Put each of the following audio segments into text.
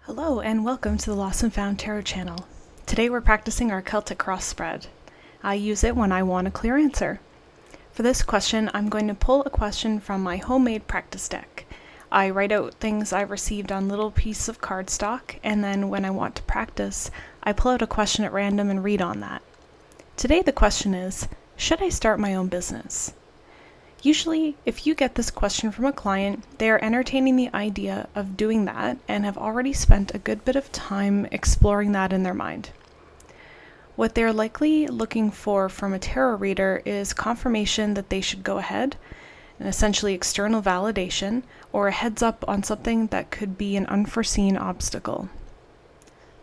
Hello and welcome to the Lost and Found Tarot channel. Today we're practicing our Celtic Cross Spread. I use it when I want a clear answer. For this question, I'm going to pull a question from my homemade practice deck. I write out things I've received on little pieces of cardstock, and then when I want to practice, I pull out a question at random and read on that. Today the question is, should I start my own business? Usually, if you get this question from a client, they are entertaining the idea of doing that and have already spent a good bit of time exploring that in their mind. What they're likely looking for from a tarot reader is confirmation that they should go ahead, and essentially external validation, or a heads up on something that could be an unforeseen obstacle.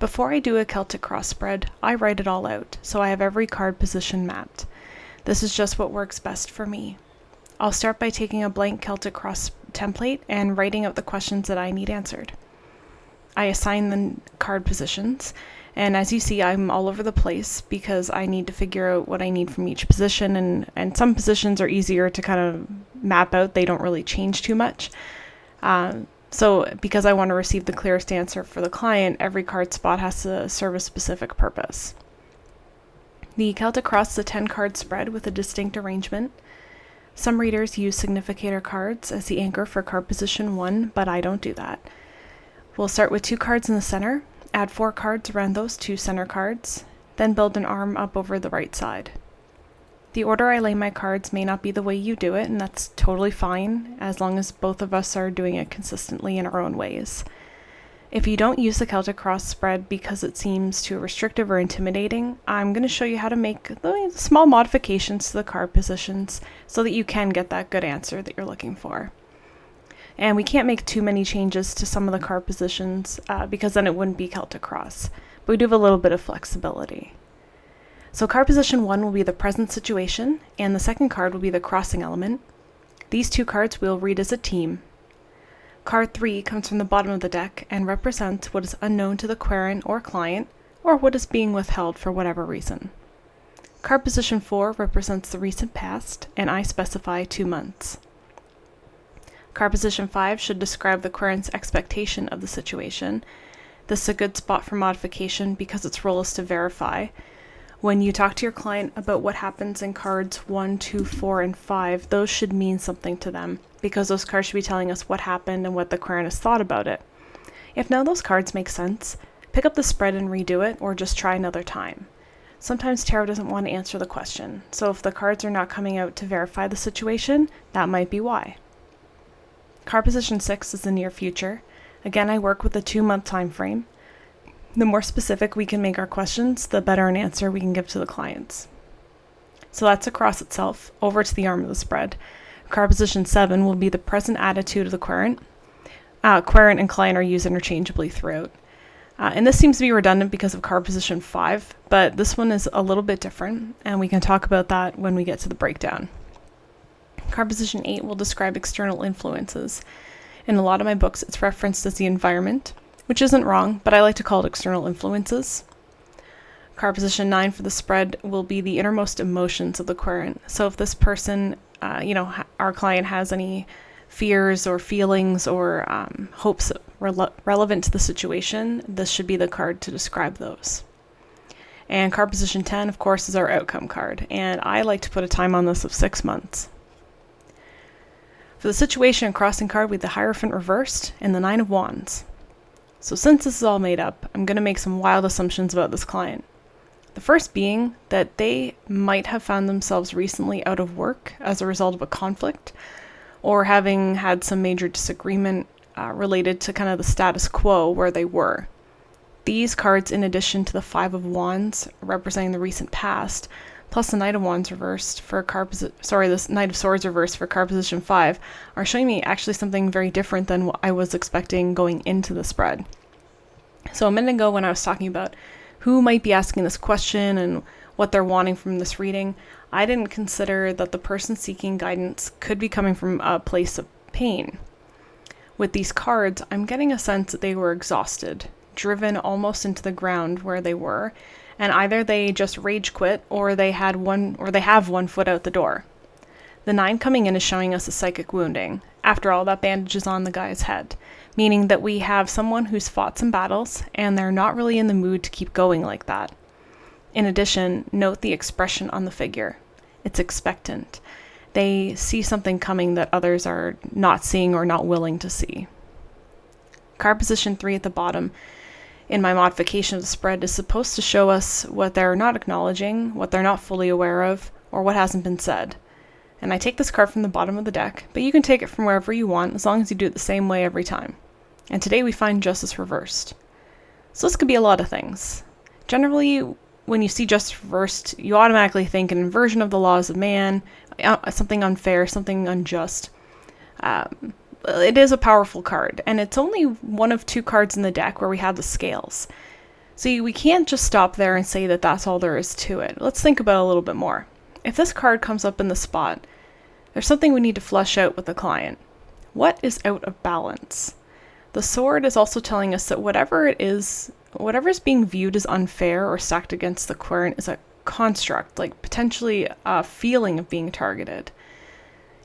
Before I do a Celtic Cross Spread, I write it all out, so I have every card position mapped. This is just what works best for me. I'll start by taking a blank Celtic Cross template and writing out the questions that I need answered. I assign the card positions, and as you see, I'm all over the place because I need to figure out what I need from each position, and some positions are easier to kind of map out. They don't really change too much. So because I want to receive the clearest answer for the client, every card spot has to serve a specific purpose. The Celtic Cross is a 10-card spread with a distinct arrangement. Some readers use significator cards as the anchor for card position 1, but I don't do that. We'll start with 2 cards in the center, add 4 cards around those 2 center cards, then build an arm up over the right side. The order I lay my cards may not be the way you do it, and that's totally fine, as long as both of us are doing it consistently in our own ways. If you don't use the Celtic Cross Spread because it seems too restrictive or intimidating, I'm going to show you how to make small modifications to the card positions so that you can get that good answer that you're looking for. And we can't make too many changes to some of the card positions because then it wouldn't be Celtic Cross, but we do have a little bit of flexibility. So card position 1 will be the present situation, and the second card will be the crossing element. These 2 cards we'll read as a team. Card 3 comes from the bottom of the deck and represents what is unknown to the querent or client, or what is being withheld for whatever reason. Card position 4 represents the recent past, and I specify 2 months. Card position 5 should describe the querent's expectation of the situation. This is a good spot for modification because its role is to verify. When you talk to your client about what happens in cards 1, 2, 4, and 5, those should mean something to them, because those cards should be telling us what happened and what the querent has thought about it. If none of those cards make sense, pick up the spread and redo it, or just try another time. Sometimes tarot doesn't want to answer the question, so if the cards are not coming out to verify the situation, that might be why. Card position 6 is the near future. Again, I work with a 2-month time frame. The more specific we can make our questions, the better an answer we can give to the clients. So that's the cross itself, over to the arm of the spread. Card position 7 will be the present attitude of the querent. Querent and client are used interchangeably throughout. And this seems to be redundant because of card position 5, but this one is a little bit different, and we can talk about that when we get to the breakdown. Card position 8 will describe external influences. In a lot of my books, it's referenced as the environment, which isn't wrong, but I like to call it external influences. Card position 9 for the spread will be the innermost emotions of the querent. So if this person, our client has any fears or feelings or hopes relevant to the situation, this should be the card to describe those. And card position 10, of course, is our outcome card, and I like to put a time on this of 6 months. For the situation and crossing card, we have the Hierophant reversed and the 9 of Wands. So since this is all made up, I'm going to make some wild assumptions about this client. The first being that they might have found themselves recently out of work as a result of a conflict, or having had some major disagreement related to kind of the status quo where they were. These cards, in addition to the 5 of Wands representing the recent past, plus the Knight of Wands reversed for this Knight of Swords reversed for card position 5, are showing me actually something very different than what I was expecting going into the spread. So a minute ago when I was talking about who might be asking this question and what they're wanting from this reading, I didn't consider that the person seeking guidance could be coming from a place of pain. With these cards, I'm getting a sense that they were exhausted, driven almost into the ground where they were, and either they just rage quit or they have one foot out the door. The 9 coming in is showing us a psychic wounding. After all, that bandage is on the guy's head. meaning that we have someone who's fought some battles and they're not really in the mood to keep going like that. In addition, note the expression on the figure. It's expectant. They see something coming that others are not seeing or not willing to see. Card position 3 at the bottom in my modification of the spread is supposed to show us what they're not acknowledging, what they're not fully aware of, or what hasn't been said. And I take this card from the bottom of the deck, but you can take it from wherever you want as long as you do it the same way every time. And today we find Justice reversed. So this could be a lot of things. Generally, when you see Justice reversed, you automatically think an inversion of the laws of man, something unfair, something unjust. It is a powerful card, and it's only one of 2 cards in the deck where we have the scales. So we can't just stop there and say that that's all there is to it. Let's think about it a little bit more. If this card comes up in the spot, there's something we need to flesh out with the client. What is out of balance? The sword is also telling us that whatever is being viewed as unfair or stacked against the querent is a construct, like potentially a feeling of being targeted.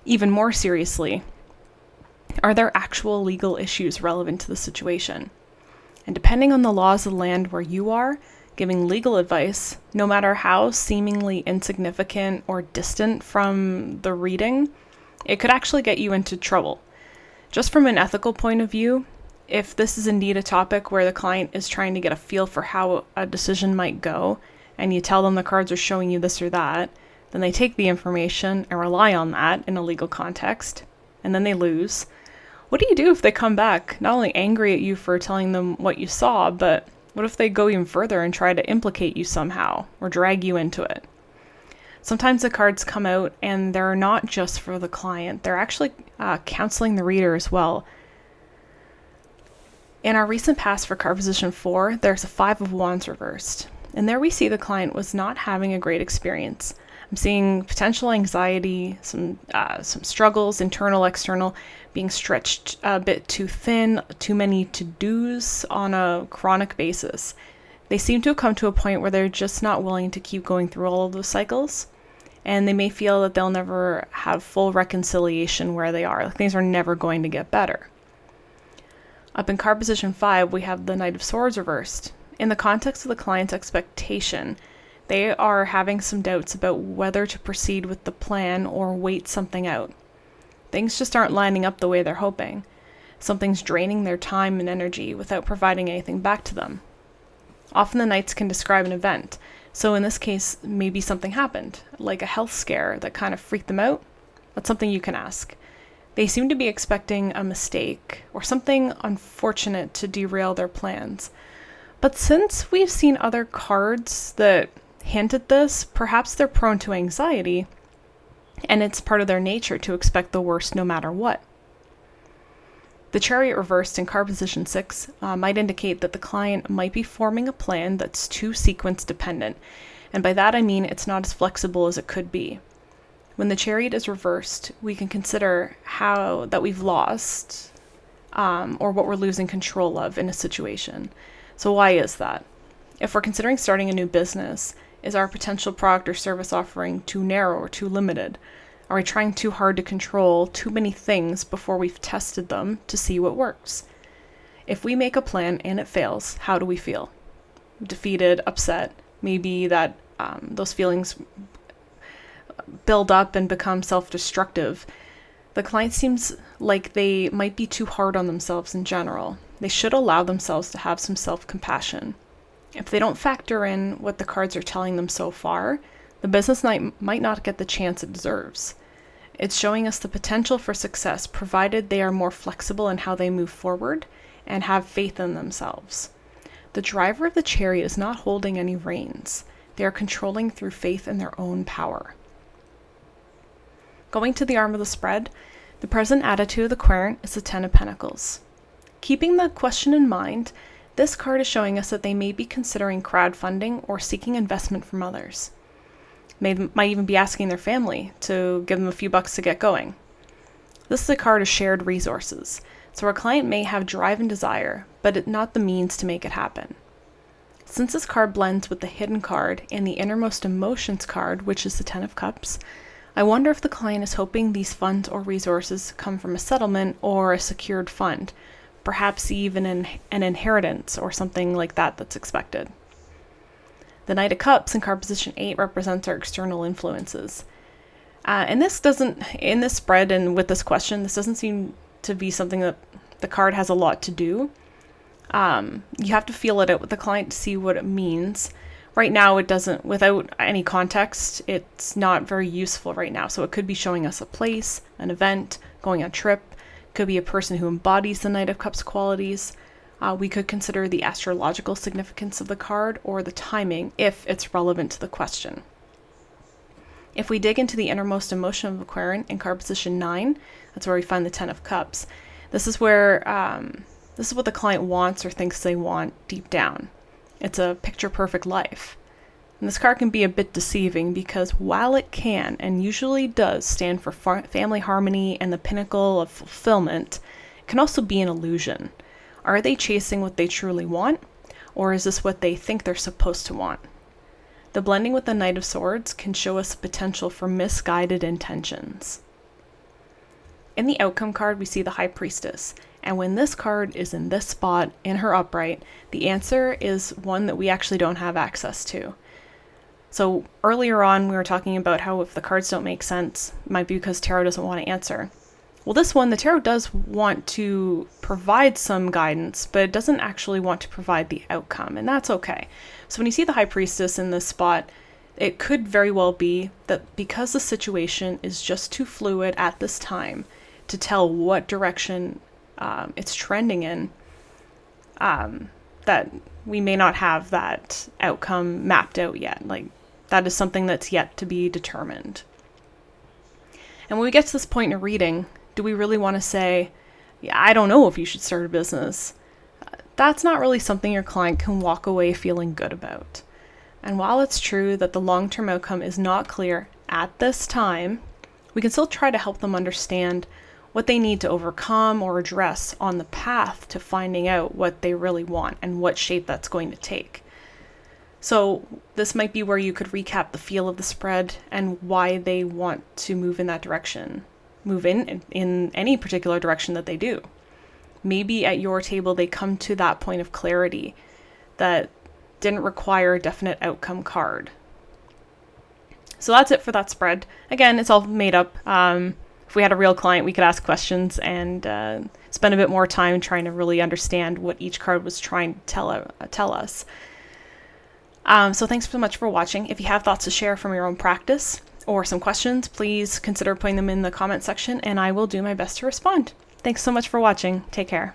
Even more seriously, are there actual legal issues relevant to the situation? And depending on the laws of the land where you are, giving legal advice, no matter how seemingly insignificant or distant from the reading, it could actually get you into trouble. Just from an ethical point of view, if this is indeed a topic where the client is trying to get a feel for how a decision might go, and you tell them the cards are showing you this or that, then they take the information and rely on that in a legal context, and then they lose. What do you do if they come back, not only angry at you for telling them what you saw, but what if they go even further and try to implicate you somehow, or drag you into it? Sometimes the cards come out and they're not just for the client, they're actually counseling the reader as well. In our recent pass for card position 4, there's a 5 of Wands reversed. And there we see the client was not having a great experience. I'm seeing potential anxiety, some struggles, internal, external, being stretched a bit too thin, too many to-dos on a chronic basis. They seem to have come to a point where they're just not willing to keep going through all of those cycles, and they may feel that they'll never have full reconciliation where they are. Like things are never going to get better. Up in card position 5, we have the Knight of Swords reversed. In the context of the client's expectation, they are having some doubts about whether to proceed with the plan or wait something out. Things just aren't lining up the way they're hoping. Something's draining their time and energy without providing anything back to them. Often the Knights can describe an event, so in this case, maybe something happened, like a health scare that kind of freaked them out. That's something you can ask. They seem to be expecting a mistake or something unfortunate to derail their plans. But since we've seen other cards that hint at this, perhaps they're prone to anxiety, and it's part of their nature to expect the worst no matter what. The Chariot reversed in card position 6 might indicate that the client might be forming a plan that's too sequence dependent, and by that I mean it's not as flexible as it could be. When the Chariot is reversed, we can consider how that we've lost or what we're losing control of in a situation. So why is that? If we're considering starting a new business, is our potential product or service offering too narrow or too limited? Are we trying too hard to control too many things before we've tested them to see what works? If we make a plan and it fails, how do we feel? Defeated, upset, maybe that those feelings build up and become self-destructive. The client seems like they might be too hard on themselves in general. They should allow themselves to have some self-compassion. If they don't factor in what the cards are telling them so far, the business might not get the chance it deserves. It's showing us the potential for success, provided they are more flexible in how they move forward and have faith in themselves. The driver of the Chariot is not holding any reins. They are controlling through faith in their own power. Going to the arm of the spread, the present attitude of the querent is the Ten of Pentacles. Keeping the question in mind, this card is showing us that they may be considering crowdfunding or seeking investment from others. Might even be asking their family to give them a few bucks to get going. This is a card of shared resources, so our client may have drive and desire, but not the means to make it happen. Since this card blends with the hidden card and the innermost emotions card, which is the Ten of Cups, I wonder if the client is hoping these funds or resources come from a settlement or a secured fund, perhaps even an inheritance or something like that that's expected. The Knight of Cups in card position 8 represents our external influences. And this doesn't, in this spread and with this question, this doesn't seem to be something that the card has a lot to do. You have to feel it out with the client to see what it means. Right now, it doesn't, without any context, it's not very useful right now. So it could be showing us a place, an event, going on a trip. It could be a person who embodies the Knight of Cups qualities. We could consider the astrological significance of the card or the timing if it's relevant to the question. If we dig into the innermost emotion of the querent in card position 9, that's where we find the 10 of Cups. This is where, this is what the client wants or thinks they want deep down. It's a picture-perfect life. And this card can be a bit deceiving because while it can, and usually does, stand for family harmony and the pinnacle of fulfillment, it can also be an illusion. Are they chasing what they truly want, or is this what they think they're supposed to want? The blending with the Knight of Swords can show us potential for misguided intentions. In the outcome card, we see the High Priestess, and when this card is in this spot, in her upright, the answer is one that we actually don't have access to. So earlier on, we were talking about how if the cards don't make sense, it might be because tarot doesn't want to answer. Well, this one, the tarot does want to provide some guidance, but it doesn't actually want to provide the outcome, and that's okay. So when you see the High Priestess in this spot, it could very well be that because the situation is just too fluid at this time to tell what direction it's trending in, that we may not have that outcome mapped out yet. Like, that is something that's yet to be determined. And when we get to this point in a reading, do we really want to say, yeah, I don't know if you should start a business? That's not really something your client can walk away feeling good about. And while it's true that the long-term outcome is not clear at this time, we can still try to help them understand what they need to overcome or address on the path to finding out what they really want and what shape that's going to take. So this might be where you could recap the feel of the spread and why they want to move in that direction. Move in any particular direction that they do. Maybe at your table they come to that point of clarity that didn't require a definite outcome card. So that's it for that spread. Again, it's all made up. If we had a real client, we could ask questions and spend a bit more time trying to really understand what each card was trying to tell us. So thanks so much for watching. If you have thoughts to share from your own practice or some questions, please consider putting them in the comment section and I will do my best to respond. Thanks so much for watching. Take care.